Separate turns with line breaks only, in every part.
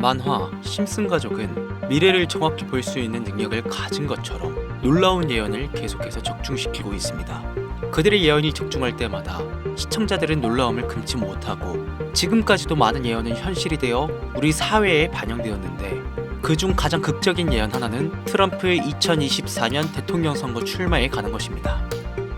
만화 심슨 가족은 미래를 정확히 볼 수 있는 능력을 가진 것처럼 놀라운 예언을 계속해서 적중시키고 있습니다. 그들의 예언이 적중할 때마다 시청자들은 놀라움을 금치 못하고 지금까지도 많은 예언은 현실이 되어 우리 사회에 반영되었는데 그중 가장 극적인 예언 하나는 트럼프의 2024년 대통령 선거 출마에 관한 것입니다.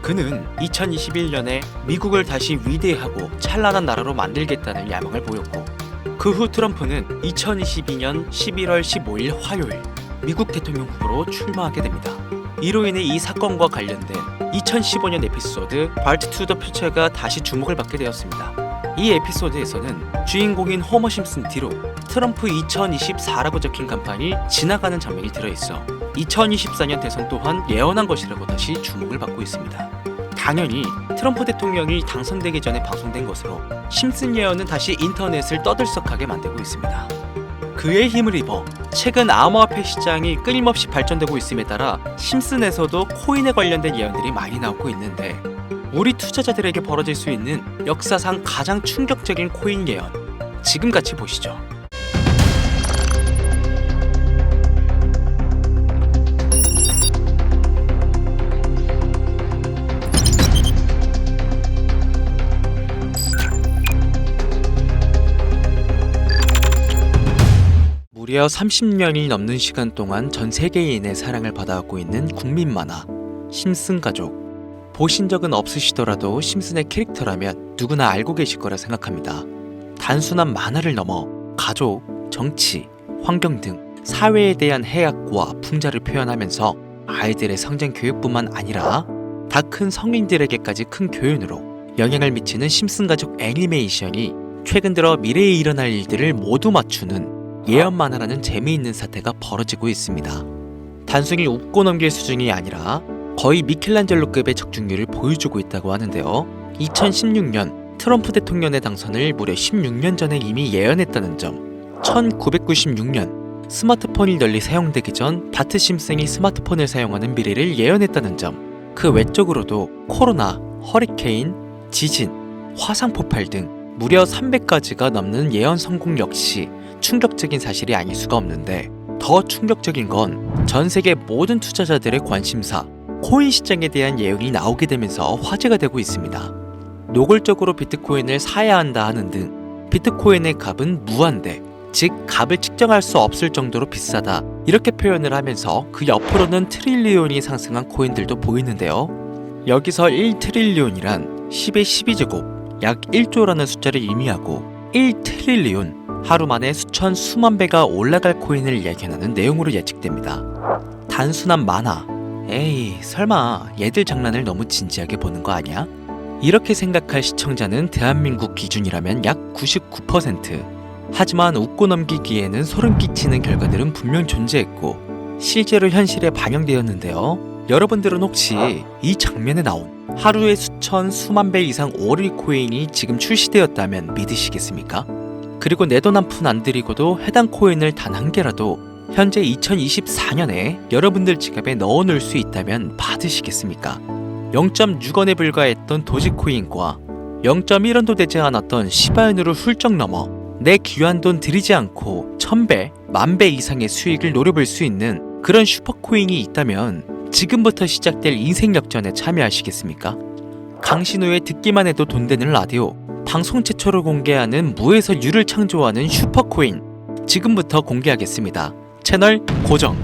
그는 2021년에 미국을 다시 위대하고 찬란한 나라로 만들겠다는 야망을 보였고 그 후 트럼프는 2022년 11월 15일 화요일 미국 대통령 후보로 출마하게 됩니다. 이로 인해 이 사건과 관련된 2015년 에피소드 발트 투 더 퓨처가 다시 주목을 받게 되었습니다. 이 에피소드에서는 주인공인 호머 심슨 뒤로 트럼프 2024라고 적힌 간판이 지나가는 장면이 들어있어 2024년 대선 또한 예언한 것이라고 다시 주목을 받고 있습니다. 당연히 트럼프 대통령이 당선되기 전에 방송된 것으로 심슨 예언은 다시 인터넷을 떠들썩하게 만들고 있습니다. 그의 힘을 입어 최근 암호화폐 시장이 끊임없이 발전되고 있음에 따라 심슨에서도 코인에 관련된 예언들이 많이 나오고 있는데 우리 투자자들에게 벌어질 수 있는 역사상 가장 충격적인 코인 예언 지금 같이 보시죠. 무려 30년이 넘는 시간 동안 전 세계인의 사랑을 받아왔고 있는 국민 만화 심슨 가족. 보신 적은 없으시더라도 심슨의 캐릭터라면 누구나 알고 계실 거라 생각합니다. 단순한 만화를 넘어 가족, 정치, 환경 등 사회에 대한 해악과 풍자를 표현하면서 아이들의 성장 교육뿐만 아니라 다 큰 성인들에게까지 큰 교훈으로 영향을 미치는 심슨 가족 애니메이션이 최근 들어 미래에 일어날 일들을 모두 맞추는 예언 만화라는 재미있는 사태가 벌어지고 있습니다. 단순히 웃고 넘길 수준이 아니라 거의 미켈란젤로급의 적중률을 보여주고 있다고 하는데요. 2016년 트럼프 대통령의 당선을 무려 16년 전에 이미 예언했다는 점, 1996년 스마트폰이 널리 사용되기 전 바트 심슨이 스마트폰을 사용하는 미래를 예언했다는 점, 그 외적으로도 코로나, 허리케인, 지진, 화산 폭발 등 무려 300가지가 넘는 예언 성공 역시 충격적인 사실이 아닐 수가 없는데 더 충격적인 건 전 세계 모든 투자자들의 관심사, 코인 시장에 대한 예언이 나오게 되면서 화제가 되고 있습니다. 노골적으로 비트코인을 사야 한다 하는 등 비트코인의 값은 무한대, 즉 값을 측정할 수 없을 정도로 비싸다 이렇게 표현을 하면서 그 옆으로는 트릴리온이 상승한 코인들도 보이는데요. 여기서 1트릴리온이란 10의 12제곱, 약 1조라는 숫자를 의미하고 1트릴리온, 하루 만에 수천 수만 배가 올라갈 코인을 예견하는 내용으로 예측됩니다. 단순한 만화, 에이 설마 얘들 장난을 너무 진지하게 보는 거 아니야? 이렇게 생각할 시청자는 대한민국 기준이라면 약 99%. 하지만 웃고 넘기기에는 소름 끼치는 결과들은 분명 존재했고 실제로 현실에 반영되었는데요. 여러분들은 혹시 이 장면에 나온 하루에 수천 수만 배 이상 오를 코인이 지금 출시되었다면 믿으시겠습니까? 그리고 내 돈 한 푼 안 들이고도 해당 코인을 단 한 개라도 현재 2024년에 여러분들 지갑에 넣어놓을 수 있다면 받으시겠습니까? 0.6원에 불과했던 도지코인과 0.1원도 되지 않았던 시바인으로 훌쩍 넘어 내 귀한 돈 들이지 않고 1000배, 10,000배 이상의 수익을 노려볼 수 있는 그런 슈퍼코인이 있다면 지금부터 시작될 인생 역전에 참여하시겠습니까? 강신우의 듣기만 해도 돈 되는 라디오, 방송 최초로 공개하는 무에서 유를 창조하는 슈퍼코인 지금부터 공개하겠습니다. 채널 고정.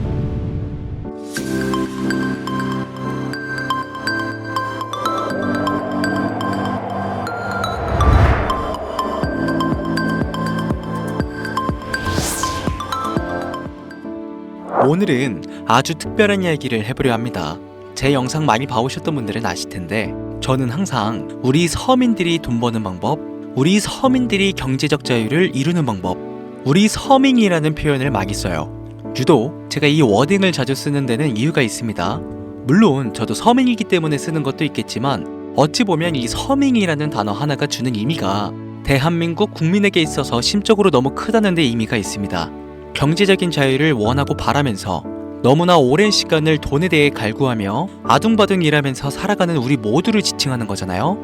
오늘은 아주 특별한 이야기를 해보려 합니다. 제 영상 많이 봐오셨던 분들은 아실 텐데 저는 항상 우리 서민들이 돈 버는 방법, 우리 서민들이 경제적 자유를 이루는 방법, 우리 서민이라는 표현을 많이 써요. 유독 제가 이 워딩을 자주 쓰는 데는 이유가 있습니다. 물론 저도 서민이기 때문에 쓰는 것도 있겠지만 어찌 보면 이 서민이라는 단어 하나가 주는 의미가 대한민국 국민에게 있어서 심적으로 너무 크다는 데 의미가 있습니다. 경제적인 자유를 원하고 바라면서 너무나 오랜 시간을 돈에 대해 갈구하며 아둥바둥 일하면서 살아가는 우리 모두를 지칭하는 거잖아요.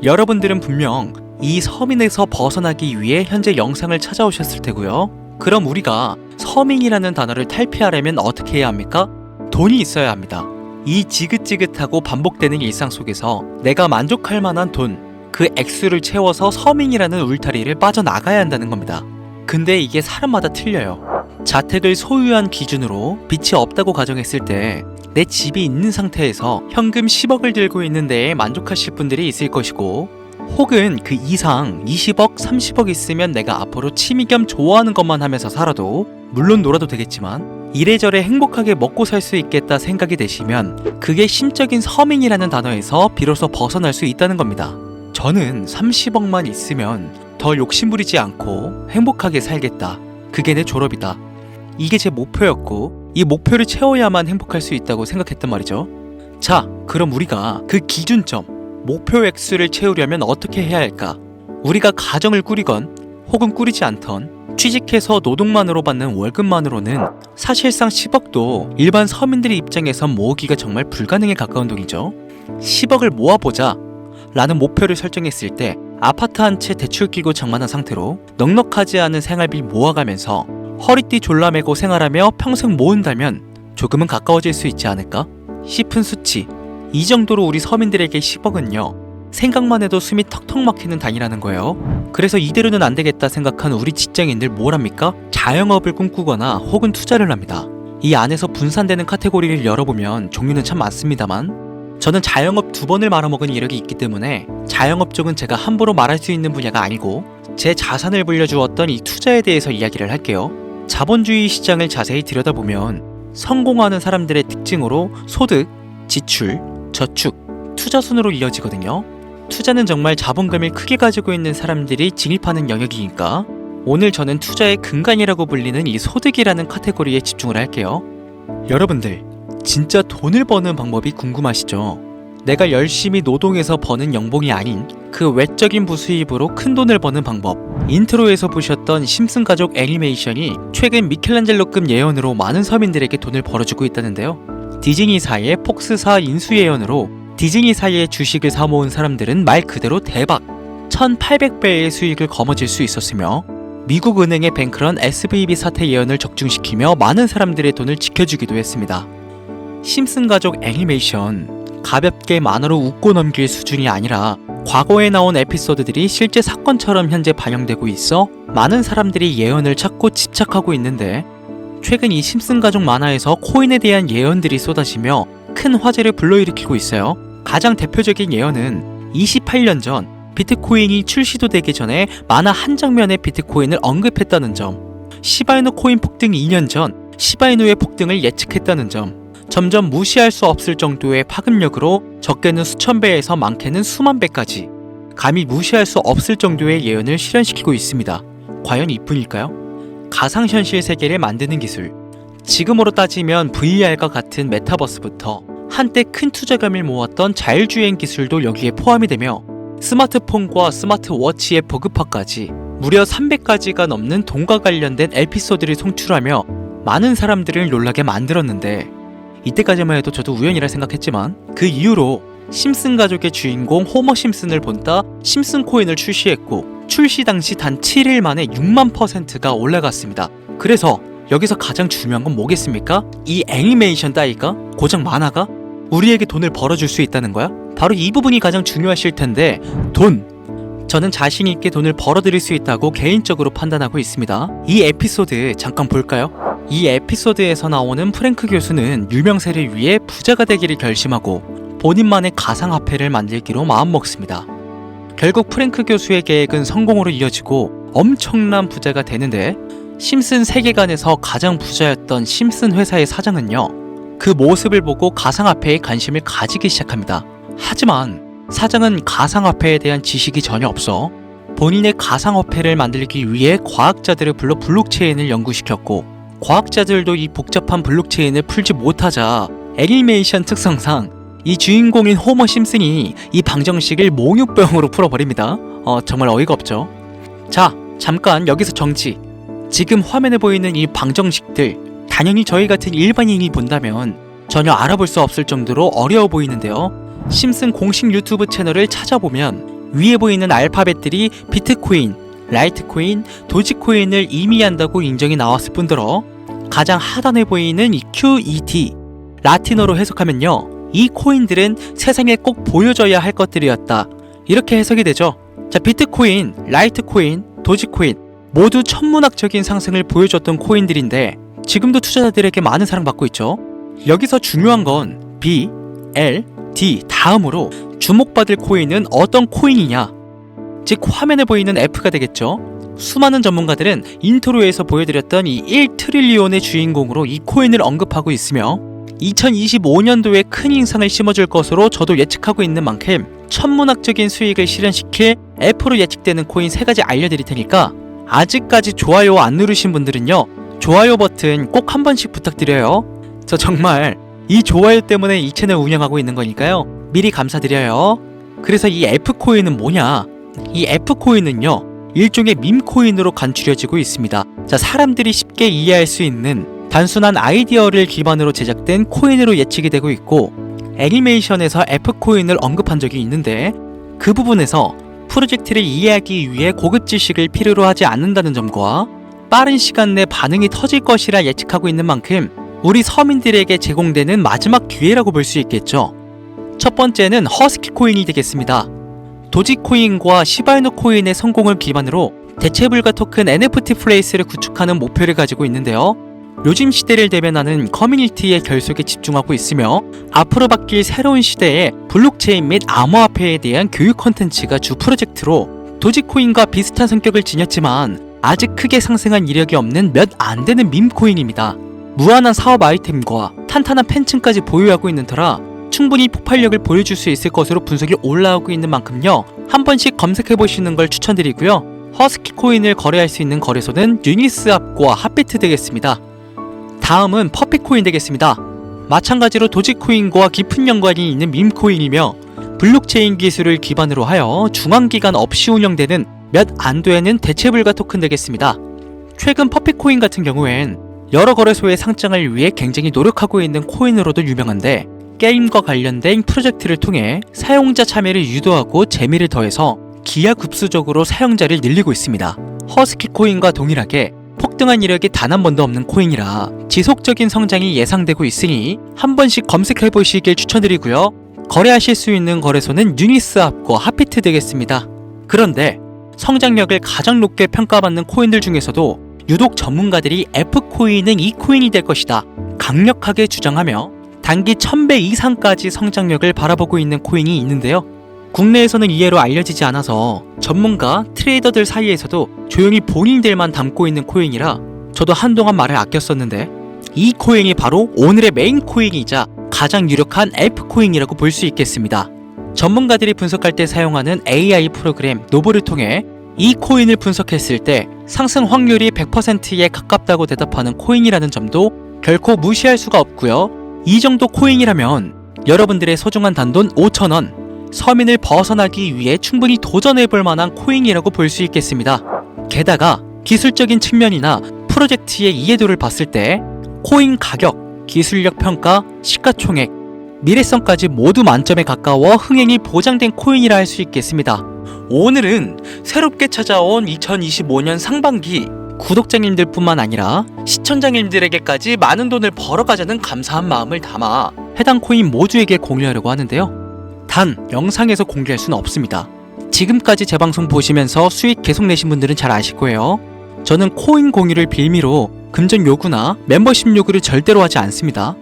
여러분들은 분명 이 서민에서 벗어나기 위해 현재 영상을 찾아오셨을 테고요. 그럼 우리가 서밍이라는 단어를 탈피하려면 어떻게 해야 합니까? 돈이 있어야 합니다. 이 지긋지긋하고 반복되는 일상 속에서 내가 만족할 만한 돈, 그 액수를 채워서 서밍이라는 울타리를 빠져나가야 한다는 겁니다. 근데 이게 사람마다 틀려요. 자택을 소유한 기준으로 빚이 없다고 가정했을 때 내 집이 있는 상태에서 현금 10억을 들고 있는 데에 만족하실 분들이 있을 것이고, 혹은 그 이상 20억, 30억 있으면 내가 앞으로 취미 겸 좋아하는 것만 하면서 살아도, 물론 놀아도 되겠지만 이래저래 행복하게 먹고 살 수 있겠다 생각이 되시면 그게 심적인 서밍이라는 단어에서 비로소 벗어날 수 있다는 겁니다. 저는 30억만 있으면 더 욕심부리지 않고 행복하게 살겠다. 그게 내 졸업이다. 이게 제 목표였고, 이 목표를 채워야만 행복할 수 있다고 생각했단 말이죠. 자, 그럼 우리가 그 기준점, 목표 액수를 채우려면 어떻게 해야 할까? 우리가 가정을 꾸리건 혹은 꾸리지 않던 취직해서 노동만으로 받는 월급만으로는 사실상 10억도 일반 서민들의 입장에선 모으기가 정말 불가능에 가까운 돈이죠. 10억을 모아보자 라는 목표를 설정했을 때 아파트 한 채 대출 끼고 장만한 상태로 넉넉하지 않은 생활비 모아가면서 허리띠 졸라매고 생활하며 평생 모은다면 조금은 가까워질 수 있지 않을까 싶은 수치. 이 정도로 우리 서민들에게 10억은요, 생각만 해도 숨이 턱턱 막히는 단위라는 거예요. 그래서 이대로는 안 되겠다 생각한 우리 직장인들 뭘 합니까? 자영업을 꿈꾸거나 혹은 투자를 합니다. 이 안에서 분산되는 카테고리를 열어보면 종류는 참 많습니다만, 저는 자영업 2번을 말아먹은 이력이 있기 때문에 자영업 쪽은 제가 함부로 말할 수 있는 분야가 아니고, 제 자산을 불려주었던 이 투자에 대해서 이야기를 할게요. 자본주의 시장을 자세히 들여다보면 성공하는 사람들의 특징으로 소득, 지출, 저축, 투자 순으로 이어지거든요. 투자는 정말 자본금을 크게 가지고 있는 사람들이 진입하는 영역이니까 오늘 저는 투자의 근간이라고 불리는 이 소득이라는 카테고리에 집중을 할게요. 여러분들, 진짜 돈을 버는 방법이 궁금하시죠? 내가 열심히 노동해서 버는 연봉이 아닌 그 외적인 부수입으로 큰 돈을 버는 방법. 인트로에서 보셨던 심슨 가족 애니메이션이 최근 미켈란젤로급 예언으로 많은 서민들에게 돈을 벌어주고 있다는데요. 디즈니사의 폭스사 인수 예언으로 디즈니사의 주식을 사모은 사람들은 말 그대로 대박! 1800배의 수익을 거머쥘 수 있었으며, 미국 은행의 뱅크런 SVB 사태 예언을 적중시키며 많은 사람들의 돈을 지켜주기도 했습니다. 심슨 가족 애니메이션, 가볍게 만화로 웃고 넘길 수준이 아니라 과거에 나온 에피소드들이 실제 사건처럼 현재 반영되고 있어 많은 사람들이 예언을 찾고 집착하고 있는데, 최근 이 심슨 가족 만화에서 코인에 대한 예언들이 쏟아지며 큰 화제를 불러일으키고 있어요. 가장 대표적인 예언은 28년 전 비트코인이 출시도 되기 전에 만화 한 장면에 비트코인을 언급했다는 점, 시바이누 코인 폭등 2년 전 시바이누의 폭등을 예측했다는 점, 점점 무시할 수 없을 정도의 파급력으로 적게는 수천 배에서 많게는 수만 배까지 감히 무시할 수 없을 정도의 예언을 실현시키고 있습니다. 과연 이뿐일까요? 가상현실 세계를 만드는 기술, 지금으로 따지면 VR과 같은 메타버스부터 한때 큰 투자금을 모았던 자율주행 기술도 여기에 포함이 되며, 스마트폰과 스마트워치의 보급화까지 무려 300가지가 넘는 돈과 관련된 에피소드를 송출하며 많은 사람들을 놀라게 만들었는데, 이때까지만 해도 저도 우연이라 생각했지만 그 이후로 심슨 가족의 주인공 호머 심슨을 본따 심슨 코인을 출시했고, 출시 당시 단 7일 만에 6만%가 올라갔습니다. 그래서 여기서 가장 중요한 건 뭐겠습니까? 이 애니메이션 따위가, 고작 만화가 우리에게 돈을 벌어줄 수 있다는 거야? 바로 이 부분이 가장 중요하실 텐데, 돈! 저는 자신 있게 돈을 벌어들일 수 있다고 개인적으로 판단하고 있습니다. 이 에피소드 잠깐 볼까요? 이 에피소드에서 나오는 프랭크 교수는 유명세를 위해 부자가 되기를 결심하고 본인만의 가상화폐를 만들기로 마음먹습니다. 결국 프랭크 교수의 계획은 성공으로 이어지고 엄청난 부자가 되는데, 심슨 세계관에서 가장 부자였던 심슨 회사의 사장은요, 그 모습을 보고 가상화폐에 관심을 가지기 시작합니다. 하지만 사장은 가상화폐에 대한 지식이 전혀 없어 본인의 가상화폐를 만들기 위해 과학자들을 불러 블록체인을 연구시켰고, 과학자들도 이 복잡한 블록체인을 풀지 못하자 애니메이션 특성상 이 주인공인 호머 심슨이 이 방정식을 몽유병으로 풀어버립니다. 정말 어이가 없죠. 자, 잠깐 여기서 정지. 지금 화면에 보이는 이 방정식들, 당연히 저희 같은 일반인이 본다면 전혀 알아볼 수 없을 정도로 어려워 보이는데요. 심슨 공식 유튜브 채널을 찾아보면 위에 보이는 알파벳들이 비트코인, 라이트코인, 도지코인을 임의한다고 인정이 나왔을 뿐더러 가장 하단에 보이는 이 QED, 라틴어로 해석하면요, 이 코인들은 세상에 꼭 보여줘야 할 것들이었다, 이렇게 해석이 되죠. 자, 비트코인, 라이트코인, 도지코인 모두 천문학적인 상승을 보여줬던 코인들인데 지금도 투자자들에게 많은 사랑받고 있죠. 여기서 중요한 건 B, L, D 다음으로 주목받을 코인은 어떤 코인이냐, 즉 화면에 보이는 F가 되겠죠. 수많은 전문가들은 인트로에서 보여드렸던 이 1트릴리온의 주인공으로 이 코인을 언급하고 있으며 2025년도에 큰 인상을 심어줄 것으로 저도 예측하고 있는 만큼 천문학적인 수익을 실현시킬 F로 예측되는 코인 3가지 알려드릴 테니까 아직까지 좋아요 안 누르신 분들은요, 좋아요 버튼 꼭 한 번씩 부탁드려요. 저 정말 이 좋아요 때문에 이 채널 운영하고 있는 거니까요, 미리 감사드려요. 그래서 이 F코인은 뭐냐? 이 F코인은요, 일종의 밈코인으로 간추려지고 있습니다. 자, 사람들이 쉽게 이해할 수 있는 단순한 아이디어를 기반으로 제작된 코인으로 예측이 되고 있고, 애니메이션에서 F코인을 언급한 적이 있는데 그 부분에서 프로젝트를 이해하기 위해 고급 지식을 필요로 하지 않는다는 점과 빠른 시간 내 반응이 터질 것이라 예측하고 있는 만큼 우리 서민들에게 제공되는 마지막 기회라고 볼 수 있겠죠. 첫 번째는 허스키 코인이 되겠습니다. 도지코인과 시바이누 코인의 성공을 기반으로 대체불가 토큰 NFT 플레이스를 구축하는 목표를 가지고 있는데요. 요즘 시대를 대변하는 커뮤니티의 결속에 집중하고 있으며 앞으로 바뀔 새로운 시대에 블록체인 및 암호화폐에 대한 교육 콘텐츠가 주 프로젝트로 도지코인과 비슷한 성격을 지녔지만 아직 크게 상승한 이력이 없는 몇 안 되는 밈코인입니다. 무한한 사업 아이템과 탄탄한 팬층까지 보유하고 있는 터라 충분히 폭발력을 보여줄 수 있을 것으로 분석이 올라오고 있는 만큼요, 한 번씩 검색해보시는 걸 추천드리고요. 허스키 코인을 거래할 수 있는 거래소는 유니스왑과 핫비트 되겠습니다. 다음은 퍼피코인 되겠습니다. 마찬가지로 도지코인과 깊은 연관이 있는 밈코인이며 블록체인 기술을 기반으로 하여 중앙기관 없이 운영되는 몇 안 되는 대체불가 토큰 되겠습니다. 최근 퍼피코인 같은 경우엔 여러 거래소의 상장을 위해 굉장히 노력하고 있는 코인으로도 유명한데 게임과 관련된 프로젝트를 통해 사용자 참여를 유도하고 재미를 더해서 기하급수적으로 사용자를 늘리고 있습니다. 허스키 코인과 동일하게 폭등한 이력이 단 한 번도 없는 코인이라 지속적인 성장이 예상되고 있으니 한 번씩 검색해 보시길 추천드리고요. 거래하실 수 있는 거래소는 유니스왑과 핫비트 되겠습니다. 그런데 성장력을 가장 높게 평가받는 코인들 중에서도 유독 전문가들이 F코인은 이 코인이 될 것이다 강력하게 주장하며 단기 1000배 이상까지 성장력을 바라보고 있는 코인이 있는데요. 국내에서는 이해로 알려지지 않아서 전문가, 트레이더들 사이에서도 조용히 본인들만 담고 있는 코인이라 저도 한동안 말을 아꼈었는데 이 코인이 바로 오늘의 메인 코인이자 가장 유력한 F코인이라고 볼 수 있겠습니다. 전문가들이 분석할 때 사용하는 AI 프로그램 노브를 통해 이 코인을 분석했을 때 상승 확률이 100%에 가깝다고 대답하는 코인이라는 점도 결코 무시할 수가 없고요. 이 정도 코인이라면 여러분들의 소중한 단돈 5,000원 서민을 벗어나기 위해 충분히 도전해볼 만한 코인이라고 볼 수 있겠습니다. 게다가 기술적인 측면이나 프로젝트의 이해도를 봤을 때 코인 가격, 기술력 평가, 시가총액, 미래성까지 모두 만점에 가까워 흥행이 보장된 코인이라 할 수 있겠습니다. 오늘은 새롭게 찾아온 2025년 상반기 구독자님들 뿐만 아니라 시청자님들에게까지 많은 돈을 벌어가자는 감사한 마음을 담아 해당 코인 모두에게 공유하려고 하는데요. 단 영상에서 공개할 수는 없습니다. 지금까지 제 방송 보시면서 수익 계속 내신 분들은 잘 아실 거예요. 저는 코인 공유를 빌미로 금전 요구나 멤버십 요구를 절대로 하지 않습니다.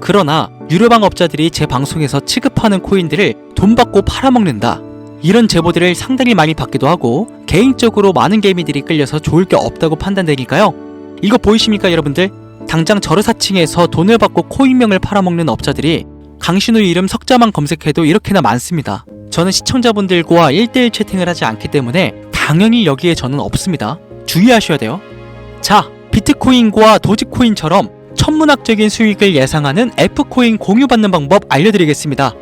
그러나 유료방 업자들이 제 방송에서 취급하는 코인들을 돈 받고 팔아먹는다, 이런 제보들을 상당히 많이 받기도 하고 개인적으로 많은 개미들이 끌려서 좋을 게 없다고 판단되니까요. 이거 보이십니까 여러분들? 당장 저르사칭에서 돈을 받고 코인명을 팔아먹는 업자들이 강신우 이름 석자만 검색해도 이렇게나 많습니다. 저는 시청자분들과 1대1 채팅을 하지 않기 때문에 당연히 여기에 저는 없습니다. 주의하셔야 돼요. 자, 비트코인과 도지코인처럼 천문학적인 수익을 예상하는 F코인 공유받는 방법 알려드리겠습니다.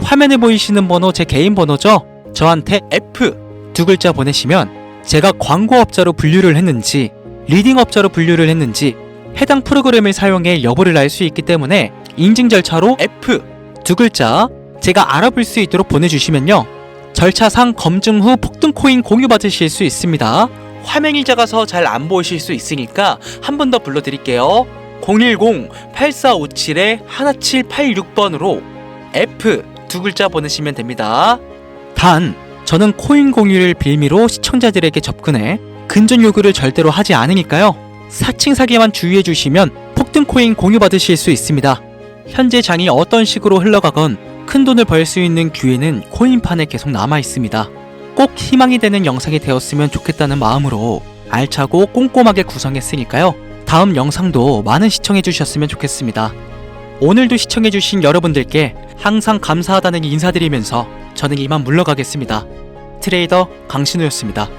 화면에 보이시는 번호 제 개인 번호죠? 저한테 F 두 글자 보내시면 제가 광고업자로 분류를 했는지 리딩업자로 분류를 했는지 해당 프로그램을 사용해 여부를 알 수 있기 때문에 인증 절차로 F 두 글자 제가 알아볼 수 있도록 보내주시면요, 절차상 검증 후 폭등 코인 공유받으실 수 있습니다. 화면이 작아서 잘 안 보이실 수 있으니까 한 번 더 불러드릴게요. 010-8457-1786번으로 F 두 글자 보내시면 됩니다. 단, 저는 코인 공유를 빌미로 시청자들에게 접근해 근전 요구를 절대로 하지 않으니까요. 사칭 사기만 주의해 주시면 폭등 코인 공유받으실 수 있습니다. 현재 장이 어떤 식으로 흘러가건 큰 돈을 벌 수 있는 기회는 코인판에 계속 남아 있습니다. 꼭 희망이 되는 영상이 되었으면 좋겠다는 마음으로 알차고 꼼꼼하게 구성했으니까요. 다음 영상도 많은 시청해 주셨으면 좋겠습니다. 오늘도 시청해 주신 여러분들께 항상 감사하다는 인사드리면서 저는 이만 물러가겠습니다. 트레이더 강신우였습니다.